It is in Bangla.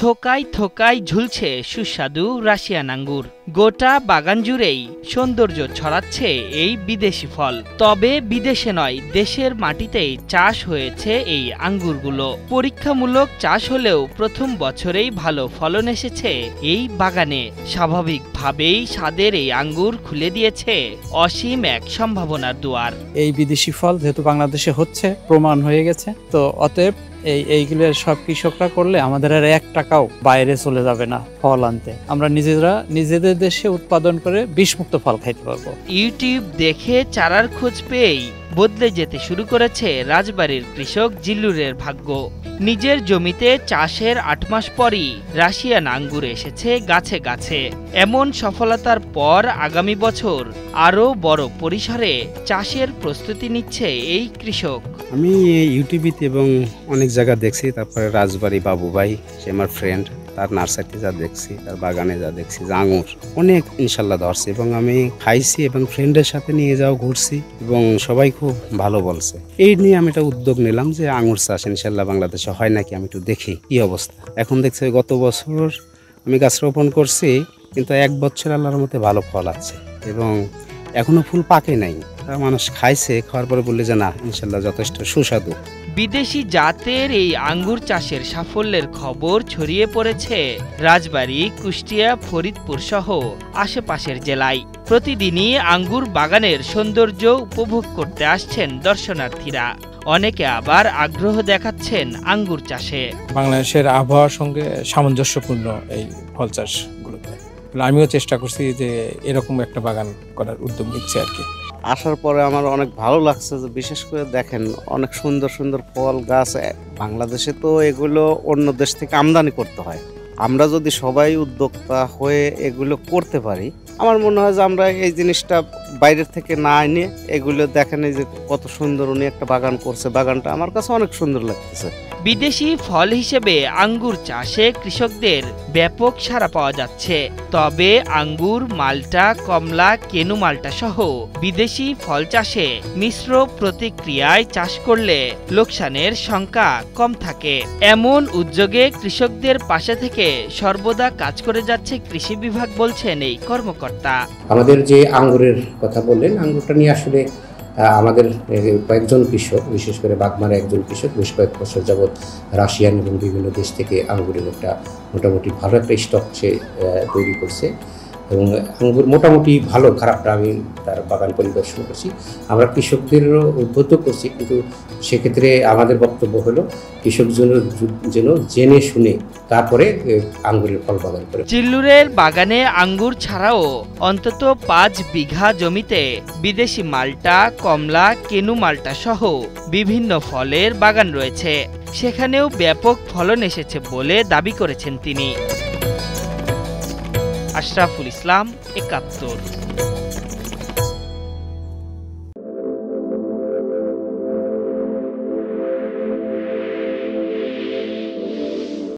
থোকায় থোকায় ঝুলছে সুস্বাদু রাশিয়ান আঙ্গুর। গোটা বাগান জুড়েই সৌন্দর্য ছড়াচ্ছে এই বিদেশি ফল। তবে বিদেশে নয়, দেশের মাটিতেই চাষ হয়েছে এই আঙ্গুরগুলো। পরীক্ষামূলক চাষ হলেও প্রথম বছরেই ভালো ফলন এসেছে এই বাগানে। স্বাভাবিকভাবেই স্বাদের এই আঙ্গুর খুলে দিয়েছে অসীম এক সম্ভাবনার দুয়ার। এই বিদেশি ফল যেহেতু বাংলাদেশে হচ্ছে, প্রমাণ হয়ে গেছে, তো অতএব এইগুলো সব কৃষকরা করলে আমাদের আর 1 টাকাও বাইরে চলে যাবে না ফল আনতে। আমরা নিজেদের দেশে উৎপাদন করে বিষমুক্ত ফল খাইতে পারবো। ইউটিউব দেখে চারার খোঁজ পেয়েই বদলে যেতে শুরু করেছে রাজবাড়ির কৃষক জিল্লুরের ভাগ্য। নিজের জমিতে চাষের 8 মাস পরই রাশিয়ান আঙ্গুর এসেছে গাছে গাছে। এমন সফলতার পর আগামী বছর আরও বড় পরিসরে চাষের প্রস্তুতি নিচ্ছে এই কৃষক। আমি ইউটিউবিতে এবং অনেক জায়গা দেখছি, তারপরে রাজবাড়ি বাবু ভাই, সে আমার ফ্রেন্ড, তার নার্সারিতে যা দেখছি, তার বাগানে যা দেখছি, যে আঙুর অনেক ইনশাল্লাহ ধরছে এবং আমি খাইছি এবং ফ্রেন্ডের সাথে নিয়ে যাও ঘুরছি এবং সবাই খুব ভালো বলছে। এই নিয়ে আমি একটা উদ্যোগ নিলাম যে আঙুর চাষ ইনশাল্লাহ বাংলাদেশে হয় নাকি আমি একটু দেখি কি অবস্থা। এখন দেখছি গত বছর আমি গাছ রোপণ করছি, কিন্তু 1 বছর আল্লাহর মধ্যে ভালো ফল আছে এবং এখনো ফুল পাকে নাই। মানুষ খাইছে, খাওয়ার পরে বললে যে না ইনশাল্লাহ যথেষ্ট সুস্বাদু। বিদেশি জাতের এই আঙ্গুর চাষের সাফল্যের খবর ছড়িয়ে পড়েছে রাজবাড়ী, কুষ্টিয়া, ফরিদপুর সহ আশেপাশের জেলায়। প্রতিদিনই আঙ্গুর বাগানের সৌন্দর্য উপভোগ করতে আসছেন দর্শনার্থীরা। অনেকে আবার আগ্রহ দেখাচ্ছেন আঙ্গুর চাষে। বাংলাদেশের আবহাওয়ার সঙ্গে সামঞ্জস্যপূর্ণ এই ফল চাষগুলোতে আমিও চেষ্টা করছি যে এরকম একটা বাগান করার উদ্যোগ নিচ্ছে আর কি। আসার পরে আমার অনেক ভালো লাগছে যে বিশেষ করে দেখেন অনেক সুন্দর সুন্দর ফল গাছ। বাংলাদেশে তো এগুলো অন্য দেশ থেকে আমদানি করতে হয়। আমরা যদি সবাই উদ্যোক্তা হয়ে এগুলো করতে পারি, আমার মনে হয় যে আমরা এই জিনিসটা বাইরের থেকে না এনে এগুলো দেখেন এই যে কত সুন্দর উনি একটা বাগান করছে, বাগানটা আমার কাছে অনেক সুন্দর লাগতেছে। বিদেশি ফল হিসেবে আঙ্গুর চাষে কৃষকদের ব্যাপক সাড়া পাওয়া যাচ্ছে। তবে আঙ্গুর, মাল্টা, কমলা, কেনু মাল্টা সহ বিদেশি ফল চাষে মিশ্র প্রতিক্রিয়ায় চাষ করলে লোকসানের সংখ্যা কম থাকে। এমন উদ্যোগে কৃষকদের পাশে থেকে সর্বদা কাজ করে যাচ্ছে কৃষি বিভাগ, বলছেন এই কর্মকর্তা। আমাদের যে আঙ্গুরের কথা বললেন, আঙ্গুরটা নিয়ে আসলে আমাদের কয়েকজন কৃষক, বিশেষ করে বাগমারা একজন কৃষক বেশ কয়েক বছর যাবৎ রাশিয়ান এবং বিভিন্ন দেশ থেকে আঙ্গুরের একটা মোটামুটি ভালো একটা স্টক সে তৈরি করছে এবং আঙ্গুর মোটামুটি ভালো, খারাপটা আমি তার বাগান পরিদর্শন করছি। আমরা কৃষকদেরও উদ্বুদ্ধ করছি, কিন্তু সেক্ষেত্রে আমাদের বক্তব্য হলো কৃষক যেন জেনে শুনে তারপরে আঙ্গুরের ফল বাগান করে। জিল্লুরের বাগানে আঙ্গুর ছাড়াও অন্তত 5 বিঘা জমিতে বিদেশি মাল্টা, কমলা, কেনু মাল্টা সহ বিভিন্ন ফলের বাগান রয়েছে। সেখানেও ব্যাপক ফলন এসেছে বলে দাবি করেছেন তিনি। আশরাফুল ইসলাম, ৭১।